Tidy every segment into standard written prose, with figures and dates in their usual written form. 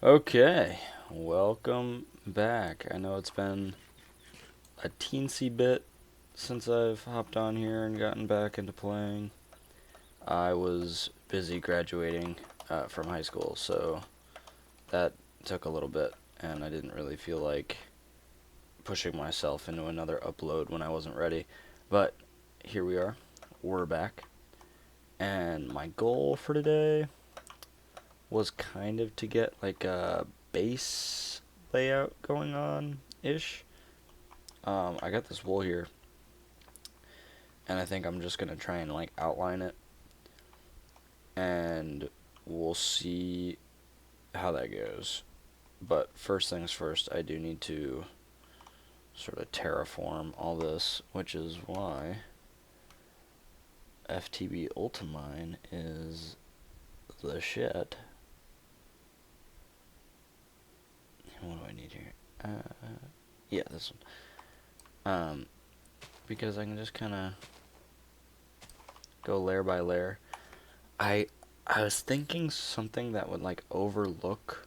Okay, welcome back. I know it's been a teensy bit since I've hopped on here and gotten back into playing. I was busy graduating from high school, so that took a little bit, and I didn't really feel like pushing myself into another upload when I wasn't ready. But here we are, we're back, and my goal for today was kind of to get like a base layout going on ish. I got this wool here, and I think I'm just gonna try and like outline it, and we'll see how that goes. But first things first, I do need to sort of terraform all this, which is why FTB Ultimine is the shit. What do I need here? Yeah, this one. Because I can just kind of go layer by layer. I I was thinking something that would like overlook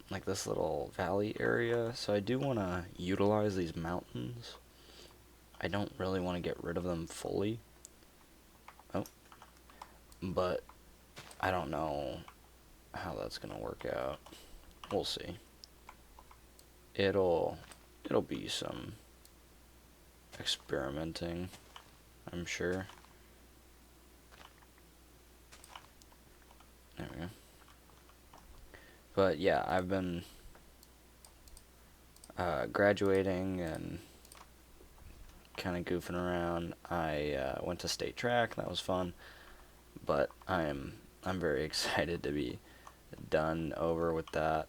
like this little valley area. So I do want to utilize these mountains. I don't really want to get rid of them fully. Oh, but I don't know how that's going to work out. We'll see. It'll it'll be some experimenting, I'm sure. There we go. But yeah, I've been graduating and kind of goofing around. I went to state track. That was fun. But I'm very excited to be done over with that.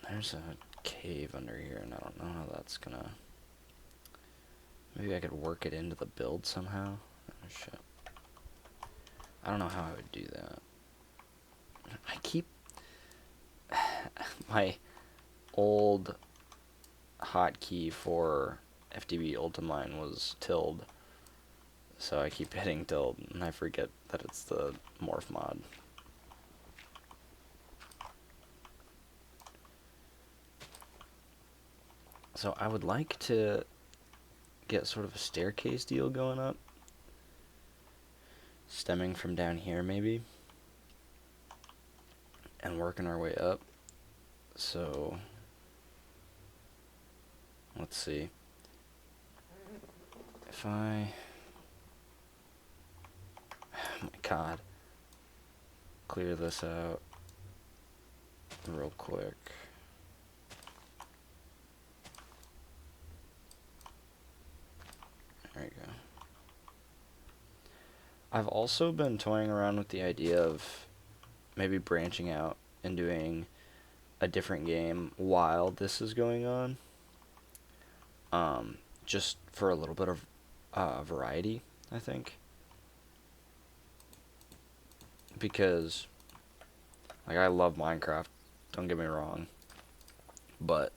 There's a cave under here, and I don't know how that's gonna. Maybe I could work it into the build somehow. Oh shit! I don't know how I would do that. I keep my old hotkey for FTB Ultimine was tilde, so I keep hitting tilde, and I forget that it's the morph mod. So I would like to get sort of a staircase deal going up, stemming from down here maybe, and working our way up. So let's see. If I, oh my god, clear this out real quick. There you go. I've also been toying around with the idea of maybe branching out and doing a different game while this is going on. Just for a little bit of variety, I think. Because, like, I love Minecraft, don't get me wrong. But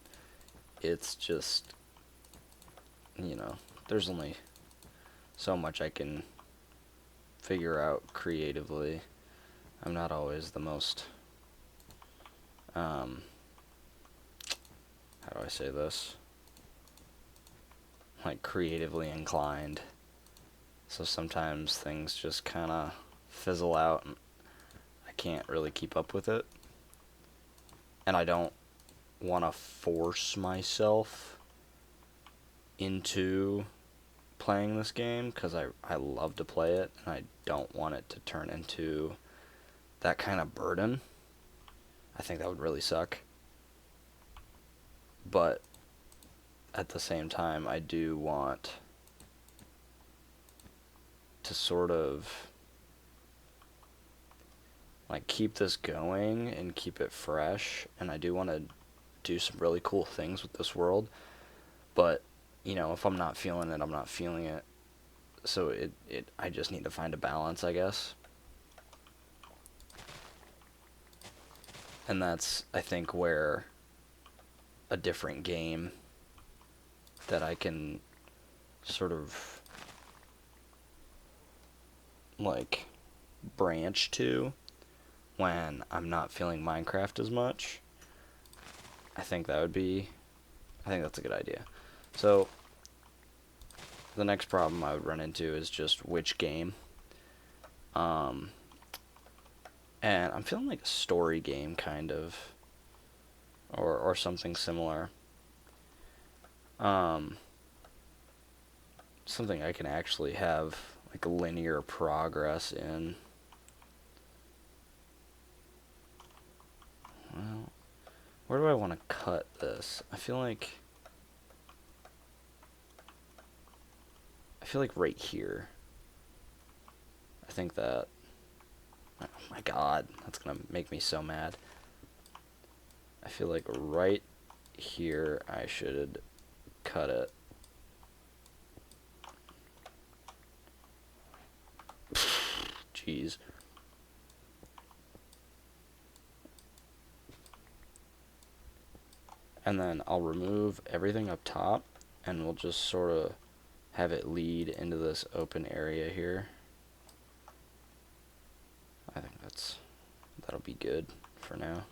it's just, there's only so much I can figure out creatively. I'm not always the most, how do I say this? Like, creatively inclined. So sometimes things just kind of fizzle out and I can't really keep up with it. And I don't want to force myself into playing this game because I love to play it and I don't want it to turn into that kind of burden. I think that would really suck. But at the same time, I do want to sort of like keep this going and keep it fresh, and I do want to do some really cool things with this world. But if I'm not feeling it, I'm not feeling it. So I just need to find a balance, I guess. And that's, I think, where a different game that I can sort of like branch to when I'm not feeling Minecraft as much, I think that's a good idea. So, the next problem I would run into is just which game. Um, and I'm feeling like a story game, kind of, or something similar. Something I can actually have like a linear progress in. Well, where do I want to cut this? I feel like right here. I think that, oh my god, that's gonna make me so mad. I feel like right here I should cut it. Jeez. And then I'll remove everything up top, and we'll just sort of have it lead into this open area here. I think that'll be good for now.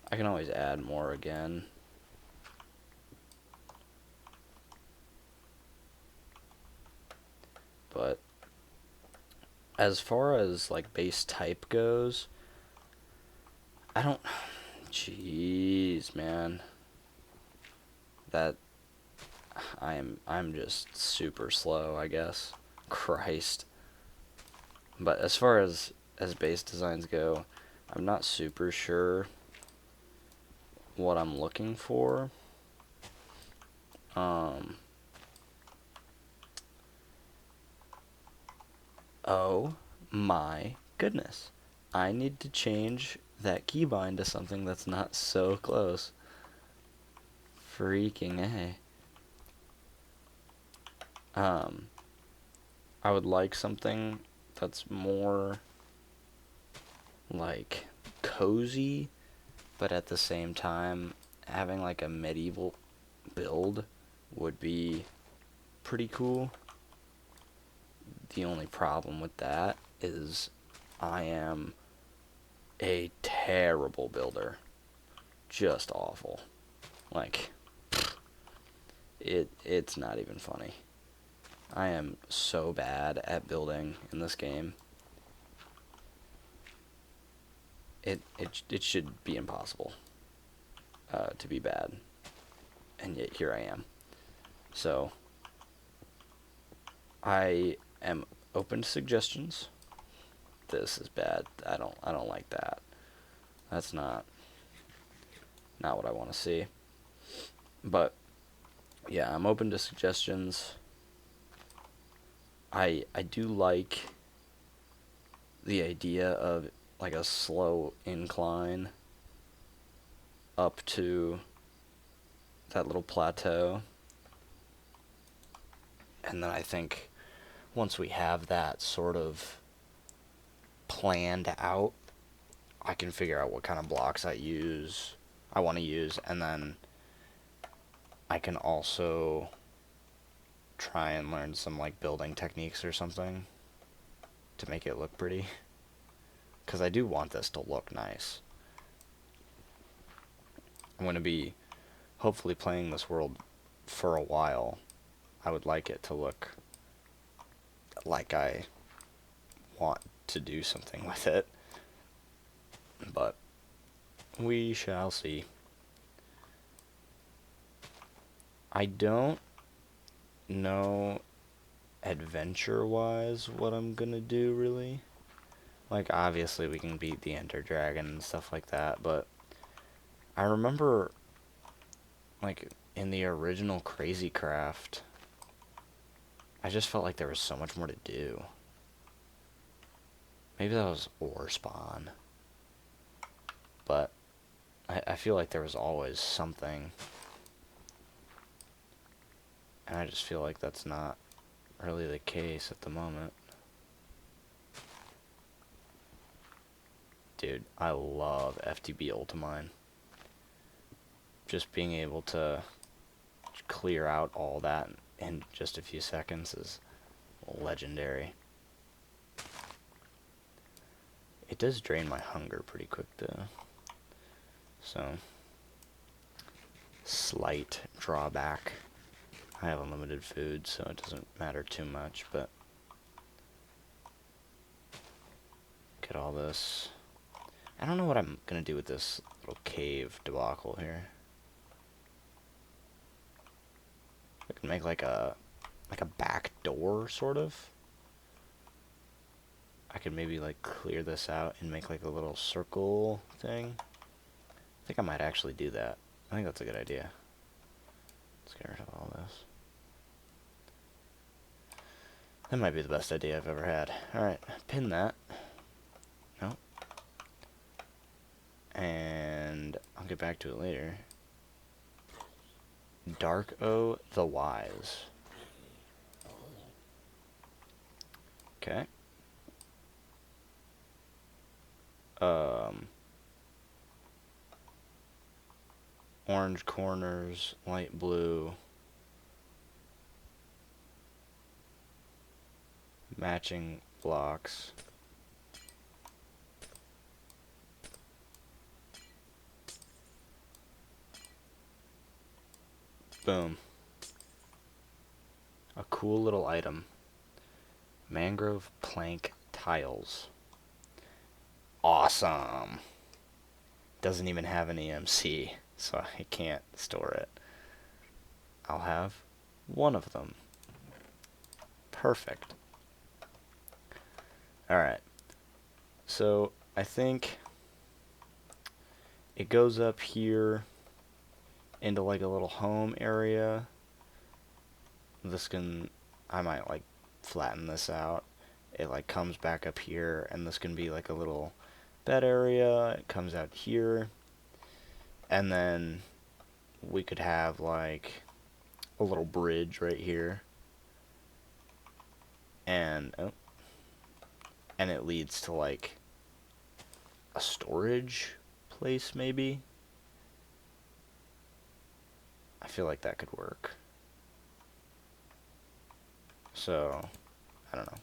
I can always add more again. But as far as like base type goes, I don't, jeez, man. That I'm just super slow, I guess. Christ. But as far as base designs go, I'm not super sure what I'm looking for. Oh my goodness. I need to change that keybind to something that's not so close. Freaking A. I would like something that's more like cozy, but at the same time having like a medieval build would be pretty cool. The only problem with that is I am a terrible builder. Just awful. Like, it's not even funny. I am so bad at building in this game. It should be impossible to be bad, and yet here I am. So I am open to suggestions. This is bad. I don't like that. That's not what I want to see. But yeah, I'm open to suggestions. I do like the idea of like a slow incline up to that little plateau. And then I think once we have that sort of planned out, I can figure out what kind of blocks I want to use, and then I can also try and learn some like building techniques or something to make it look pretty, because I do want this to look nice. I'm going to be hopefully playing this world for a while. I would like it to look like I want to do something with it, but we shall see. I don't know adventure-wise what I'm gonna do, really. Like, obviously we can beat the Ender Dragon and stuff like that, but I remember, like, in the original Crazy Craft, I just felt like there was so much more to do. Maybe that was ore spawn, but I feel like there was always something, and I just feel like that's not really the case at the moment. Dude, I love FTB Ultimine. Just being able to clear out all that in just a few seconds is legendary. It does drain my hunger pretty quick, though. So, slight drawback. I have unlimited food, so it doesn't matter too much, but... Get all this. I don't know what I'm gonna do with this little cave debacle here. I can make like a back door, sort of. I could maybe like clear this out and make like a little circle thing. I think I might actually do that. I think that's a good idea. Let's get rid of all this. That might be the best idea I've ever had. Alright, pin that. No. And I'll get back to it later. Dark O the Wise. Okay. Orange corners, light blue. Matching blocks. Boom. A cool little item. Mangrove plank tiles. Awesome. Doesn't even have an EMC, so I can't store it. I'll have one of them. Perfect. Alright. So, I think it goes up here into like a little home area. I might like flatten this out. It like comes back up here, and this can be like a little bed area. It comes out here, and then we could have like a little bridge right here, and it leads to like a storage place maybe. I feel like that could work. So, I don't know.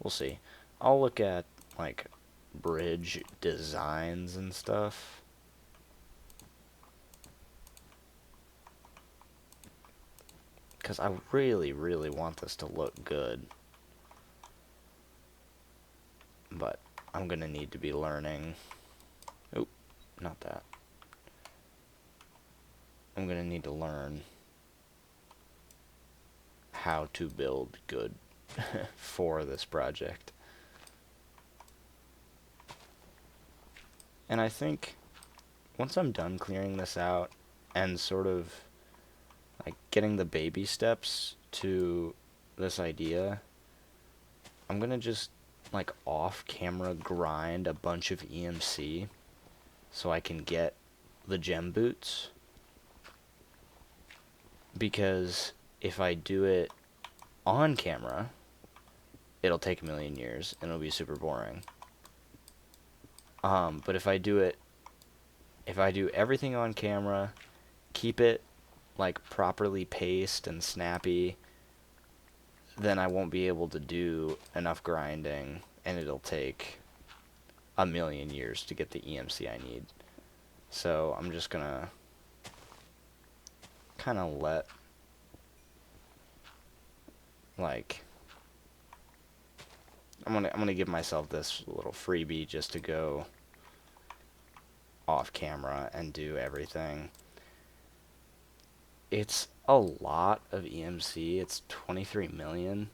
We'll see. I'll look at, like, bridge designs and stuff. Because I really, really want this to look good. But I'm going to need to be learning. Oop, not that. I'm going to need to learn how to build good for this project. And I think once I'm done clearing this out and sort of like getting the baby steps to this idea, I'm gonna just like off camera grind a bunch of EMC so I can get the gem boots, because if I do it on camera, it'll take a million years and it'll be super boring. But if I do everything on camera, keep it like properly paced and snappy, then I won't be able to do enough grinding, and it'll take a million years to get the EMC I need. So I'm just gonna kind of let like I'm gonna give myself this little freebie just to go off camera and do everything. It's a lot of EMC. It's 23 million.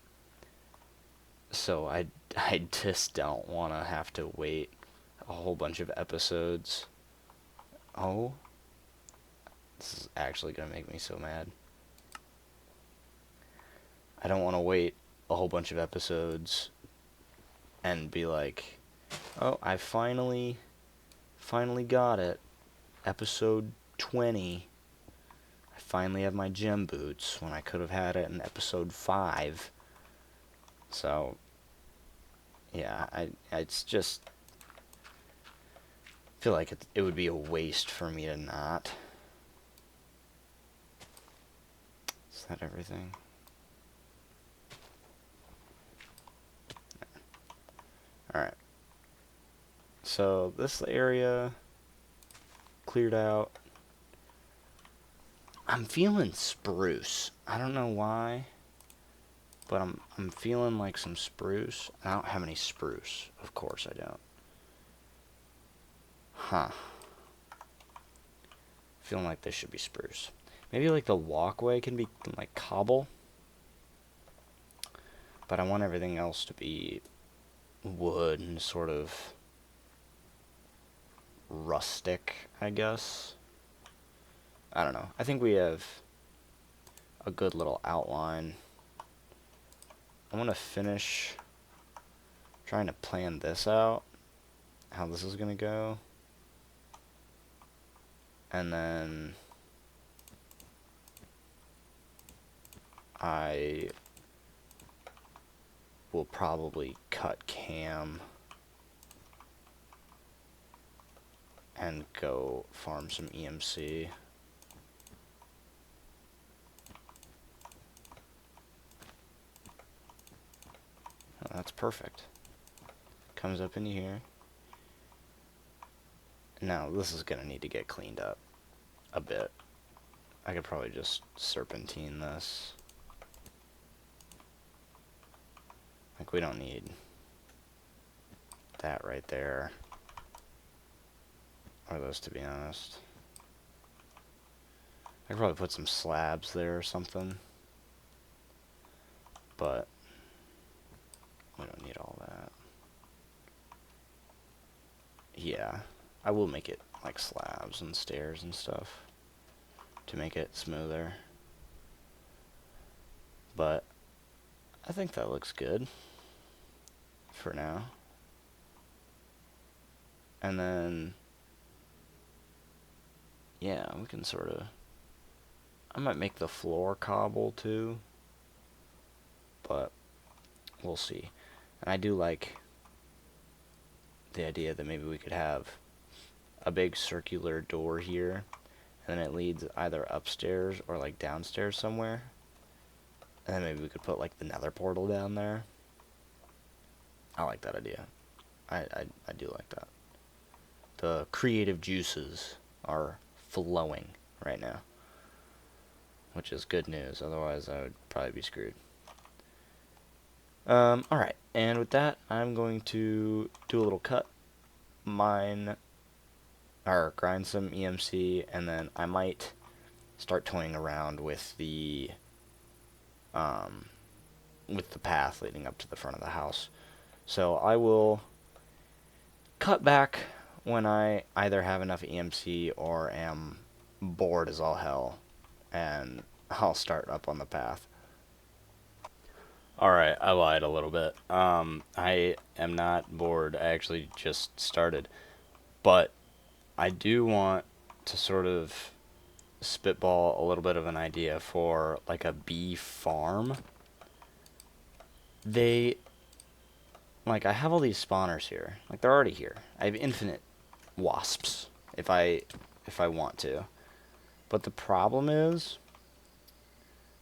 So I just don't want to have to wait a whole bunch of episodes. Oh, this is actually gonna make me so mad. I don't want to wait a whole bunch of episodes and be like, oh, I finally got it. Episode 20. I finally have my gem boots when I could have had it in episode 5. So, yeah, it's just feel like it would be a waste for me to not. Is that everything? Alright. so this area cleared out. I'm feeling spruce. I don't know why, but I'm feeling like some spruce. I don't have any spruce. Of course I don't. Huh. Feeling like this should be spruce. Maybe like the walkway can be like cobble. But I want everything else to be wood and sort of rustic, I guess. I don't know. I think we have a good little outline. I'm going to finish trying to plan this out, how this is going to go. And then I will probably cut cam and go farm some EMC. Oh, that's perfect. Comes up into here. Now, this is going to need to get cleaned up a bit. I could probably just serpentine this. Like, we don't need that right there. Or those, to be honest. I could probably put some slabs there or something. But we don't need all that. Yeah, I will make it like slabs and stairs and stuff to make it smoother. But I think that looks good for now. And then, yeah, we can sort of, I might make the floor cobble too, but we'll see. And I do like the idea that maybe we could have a big circular door here, and then it leads either upstairs or like downstairs somewhere. And then maybe we could put like the nether portal down there. I like that idea. I do like that. The creative juices are flowing right now, which is good news. Otherwise, I would probably be screwed. Alright, and with that, I'm going to do a little cut, mine, or grind some EMC, and then I might start toying around with the path leading up to the front of the house. So I will cut back when I either have enough EMC or am bored as all hell, and I'll start up on the path. Alright, I lied a little bit. I am not bored. I actually just started. But I do want to sort of spitball a little bit of an idea for like a bee farm. Like, I have all these spawners here. Like, they're already here. I have infinite wasps if I want to. But the problem is,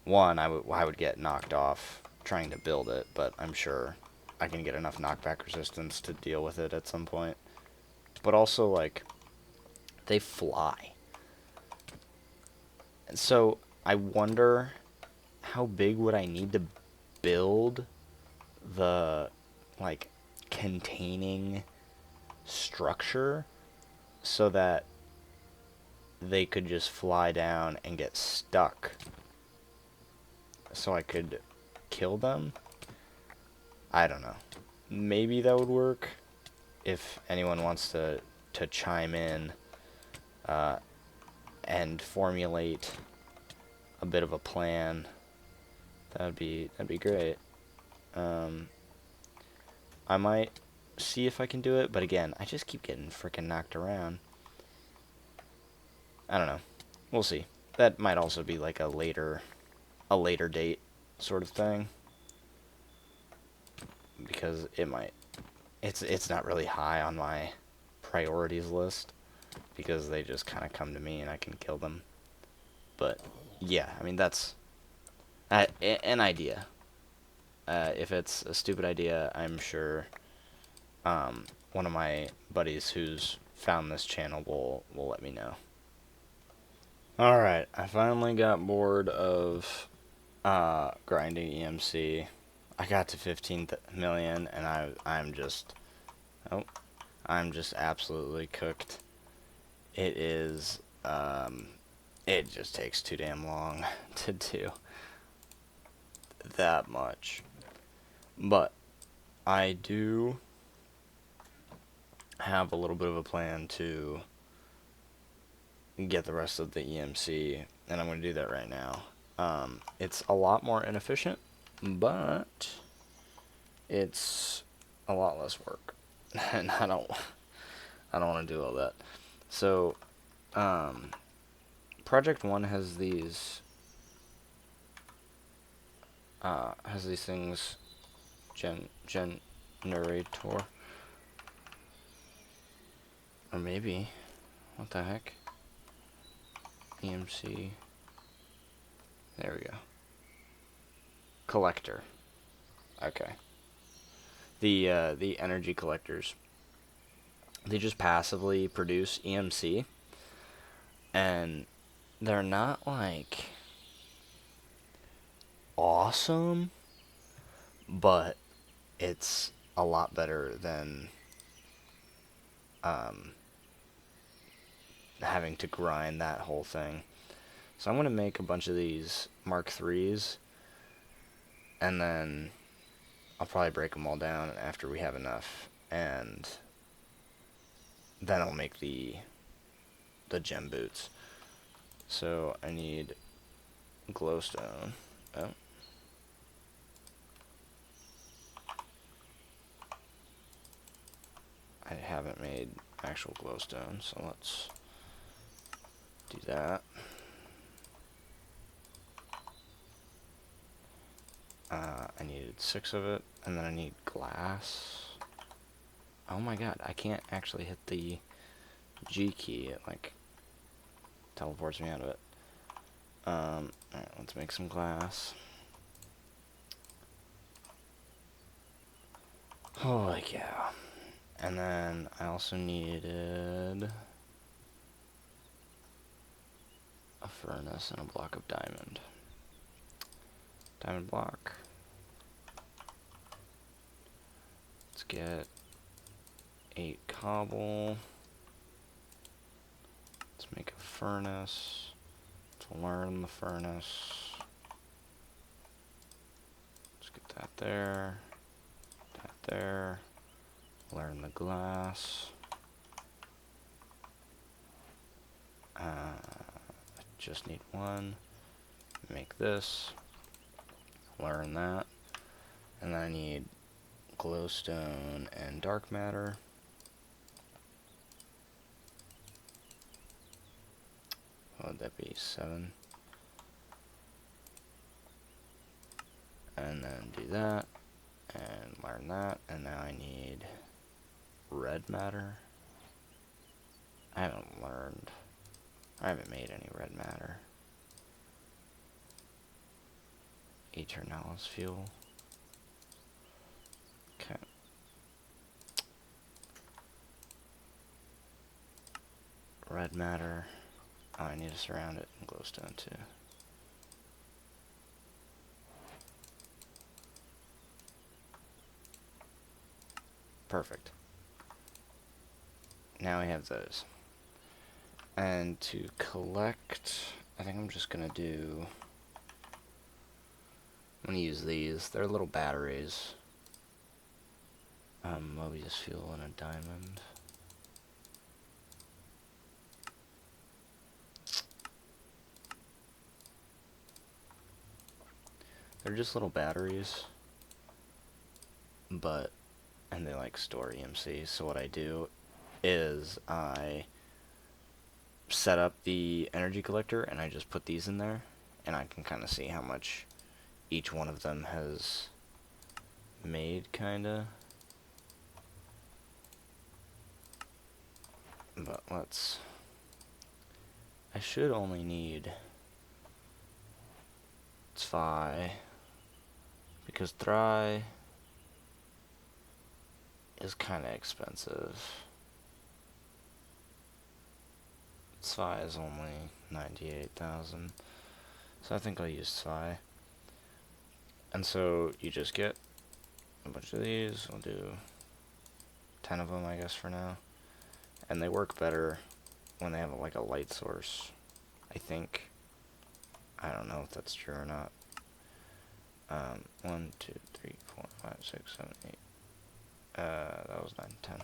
one, I would get knocked off trying to build it, but I'm sure I can get enough knockback resistance to deal with it at some point. But also, like, they fly. And so I wonder how big would I need to build the, like, containing structure so that they could just fly down and get stuck so I could kill them. I don't know. Maybe that would work. If anyone wants to chime in and formulate a bit of a plan, that'd be great. I might see if I can do it, but again, I just keep getting freaking knocked around. I don't know. We'll see. That might also be like a later date sort of thing, because it's not really high on my priorities list, because they just kind of come to me and I can kill them. But yeah, I mean, that's an idea. If it's a stupid idea, I'm sure one of my buddies who's found this channel will let me know. Alright, I finally got bored of grinding EMC. I got to 15 million and I'm just absolutely cooked. It is it just takes too damn long to do that much. But I do have a little bit of a plan to get the rest of the EMC, and I'm going to do that right now. It's a lot more inefficient, but it's a lot less work, and I don't want to do all that. So, Project 1 has these things generator, or maybe, what the heck? EMC. There we go. Collector. Okay. The energy collectors. They just passively produce EMC, and they're not like awesome, but it's a lot better than having to grind that whole thing. So I'm going to make a bunch of these Mark IIIs, and then I'll probably break them all down after we have enough, and then I'll make the gem boots. So I need glowstone. Oh. I haven't made actual glowstone, so let's do that. I needed 6 of it, and then I need glass. Oh my god, I can't actually hit the G key. It, like, teleports me out of it. Alright, let's make some glass. Holy cow. And then I also needed a furnace and a block of diamond. Diamond block. Let's get 8 cobble. Let's make a furnace. Let's learn the furnace. Let's get that there. That there. Learn the glass. I just need 1. Make this. Learn that. And then I need glowstone and dark matter. What would that be? 7. And then do that. And learn that. And now I need red matter. I haven't made any red matter. Eternalis fuel. Okay. Red matter. Oh, I need to surround it in glowstone too. Perfect. Now we have those. And to collect, I think I'm just gonna do... I'm gonna use these. They're little batteries. Mobius fuel and a diamond. They're just little batteries, and they like store EMC. So what I do is I set up the energy collector and I just put these in there, and I can kind of see how much each one of them has made, kinda. But I should only need 5, because 3 is kind of expensive. Sci is only 98,000, so I think I'll use Sci. And so you just get a bunch of these. We'll do 10 of them, I guess, for now. And they work better when they have like a light source, I think. I don't know if that's true or not. 1, 2, 3, 4, 5, 6, 7, 8. That was 9, 10.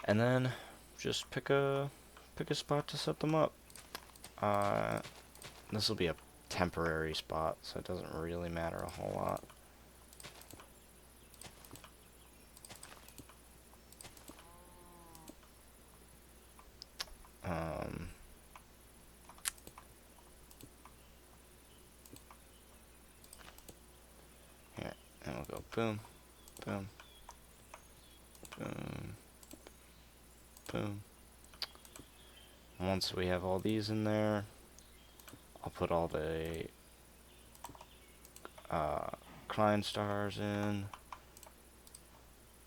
And then just pick a spot to set them up. This will be a temporary spot, so it doesn't really matter a whole lot. Here, and we'll go boom, boom, boom, boom. Once we have all these in there, I'll put all the Klein stars in,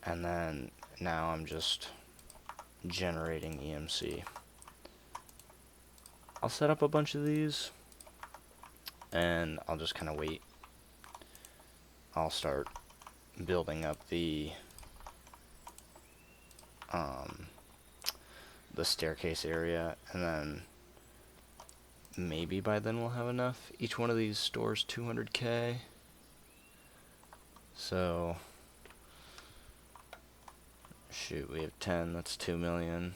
and then now I'm just generating EMC. I'll set up a bunch of these, and I'll just kind of wait. I'll start building up the staircase area, and then maybe by then we'll have enough. Each one of these stores 200k, so shoot, we have 10, that's 2 million.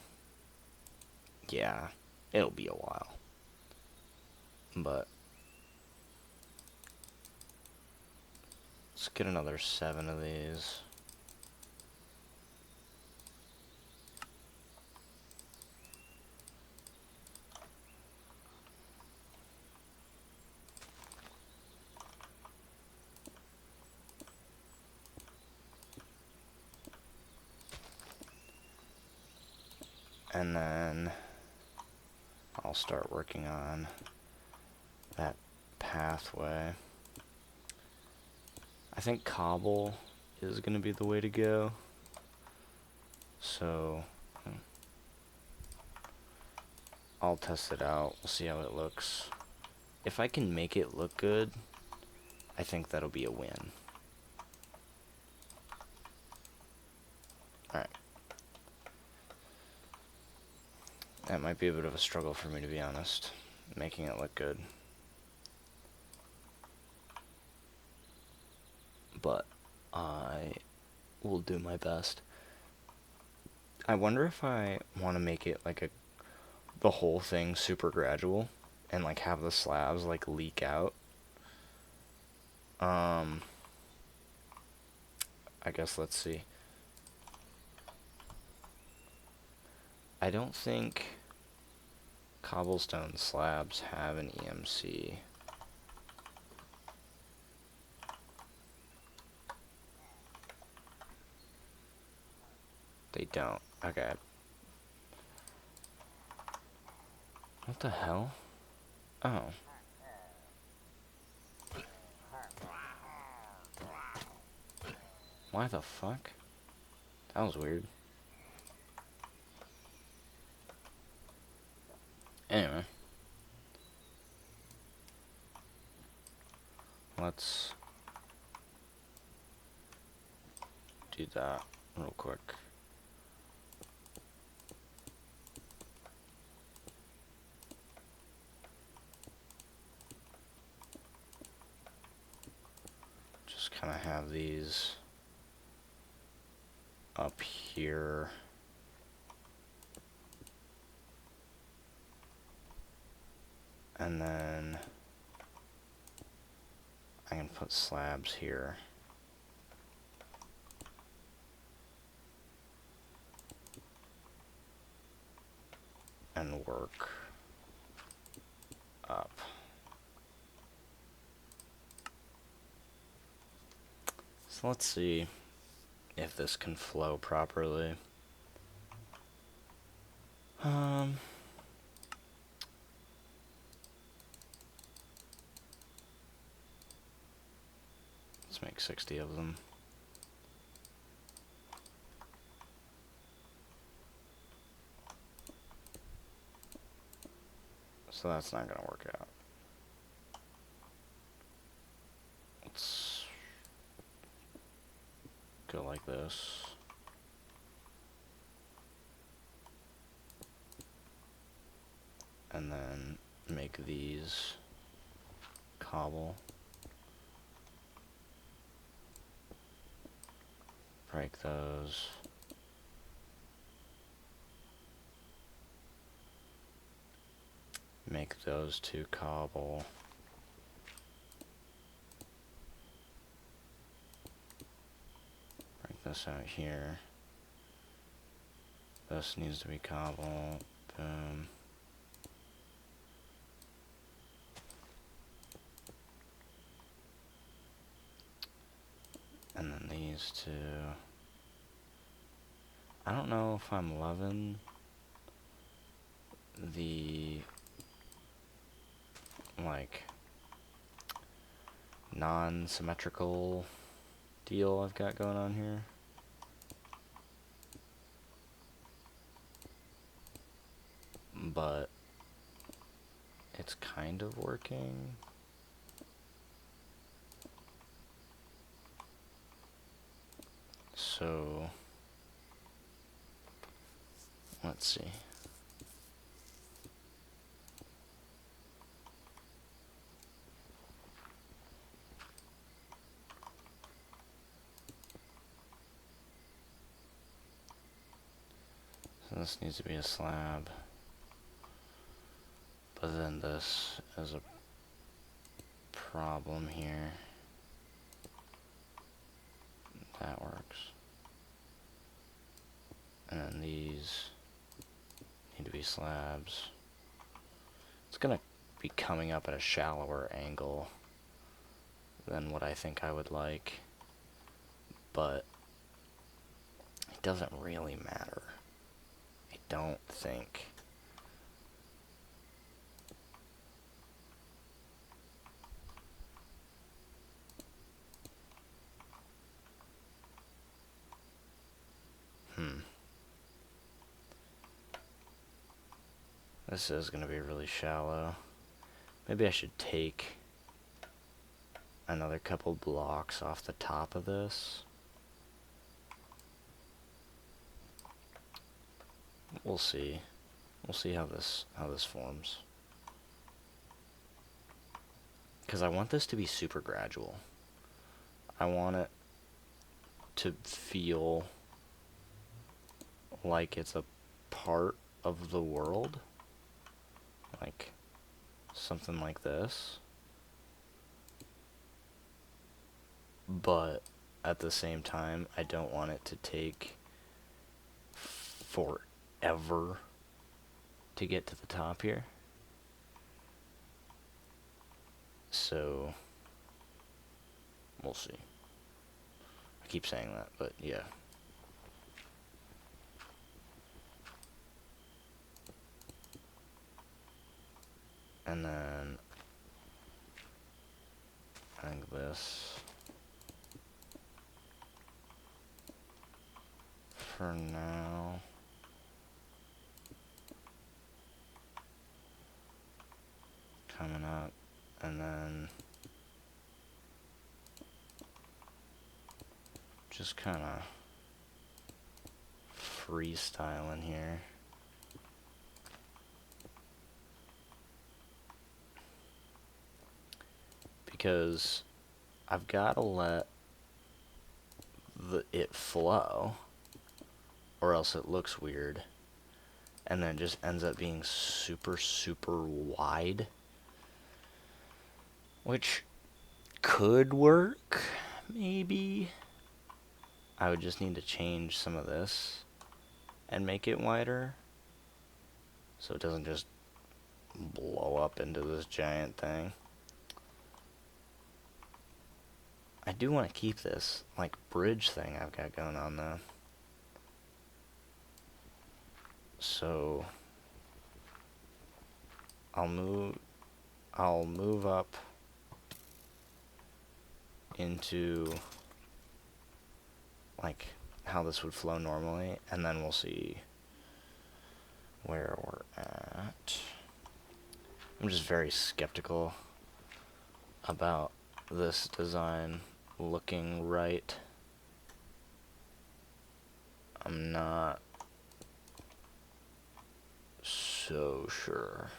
Yeah, it'll be a while, but let's get another 7 of these. And then I'll start working on that pathway. I think cobble is going to be the way to go. So I'll test it out. We'll see how it looks. If I can make it look good, I think that'll be a win. Alright. That might be a bit of a struggle for me, to be honest, making it look good. But I will do my best. I wonder if I want to make it like the whole thing super gradual and like have the slabs like leak out. I guess let's see. I don't think cobblestone slabs have an EMC. They don't. Okay. What the hell? Oh. Why the fuck? That was weird. Anyway. Let's do that real quick. Just kind of have these up here. And then I can put slabs here. And work up. So let's see if this can flow properly. Let's make 60 of them. So that's not gonna work out. Let's go like this. And then make these cobble. Break those. Make those two cobble. Break this out here. This needs to be cobble. Boom. And then these two. I don't know if I'm loving the like non-symmetrical deal I've got going on here. But it's kind of working. So let's see. So this needs to be a slab. But then this is a problem here. That works. And then these need to be slabs. It's gonna be coming up at a shallower angle than what I think I would like, but it doesn't really matter. I don't think. This is going to be really shallow. Maybe I should take another couple blocks off the top of this. We'll see. We'll see how this forms. Because I want this to be super gradual. I want it to feel like it's a part of the world. Like something like this. But at the same time, I don't want it to take forever to get to the top here. So we'll see. I keep saying that, but yeah. And then I think this for now. Coming up, and then just kind of freestyling here. Because I've got to let it flow, or else it looks weird, and then it just ends up being super, super wide, which could work, maybe. I would just need to change some of this and make it wider, so it doesn't just blow up into this giant thing. I do want to keep this, like, bridge thing I've got going on, though. So I'll move up into, like, how this would flow normally, and then we'll see where we're at. I'm just very skeptical about this design looking right. I'm not so sure.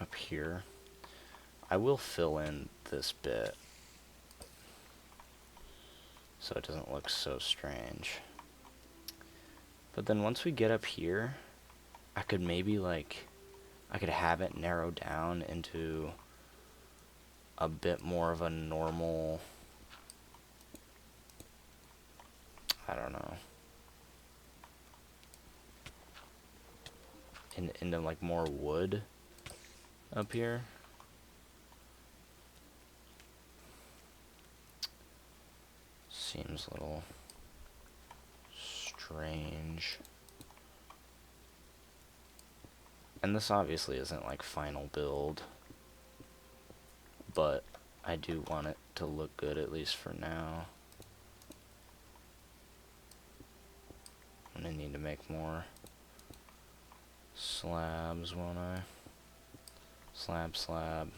Up here, I will fill in this bit so it doesn't look so strange. But then once we get up here, I could maybe I could have it narrow down into a bit more of a normal, I don't know, into like more wood up here. Seems a little strange. And this obviously isn't like final build, but I do want it to look good at least for now. I'm gonna need to make more slabs, won't I? Slab, slab.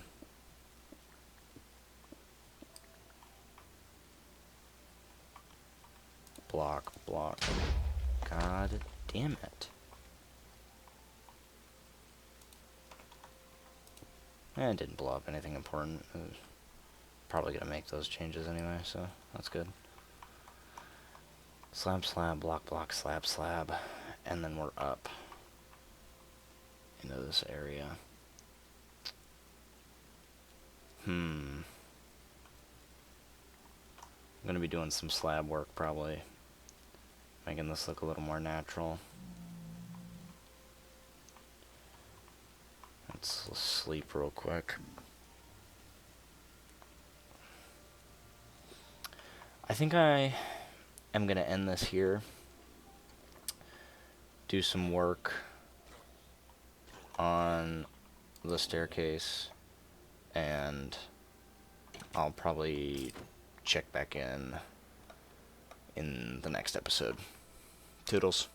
Block, block. God damn it. It didn't blow up anything important. It was probably gonna make those changes anyway, so that's good. Slab, slab, block, block, slab, slab. And then we're up into this area. I'm gonna be doing some slab work probably, making this look a little more natural. Let's sleep real quick. I think I am gonna end this here. Do some work on the staircase, and I'll probably check back in the next episode. Toodles.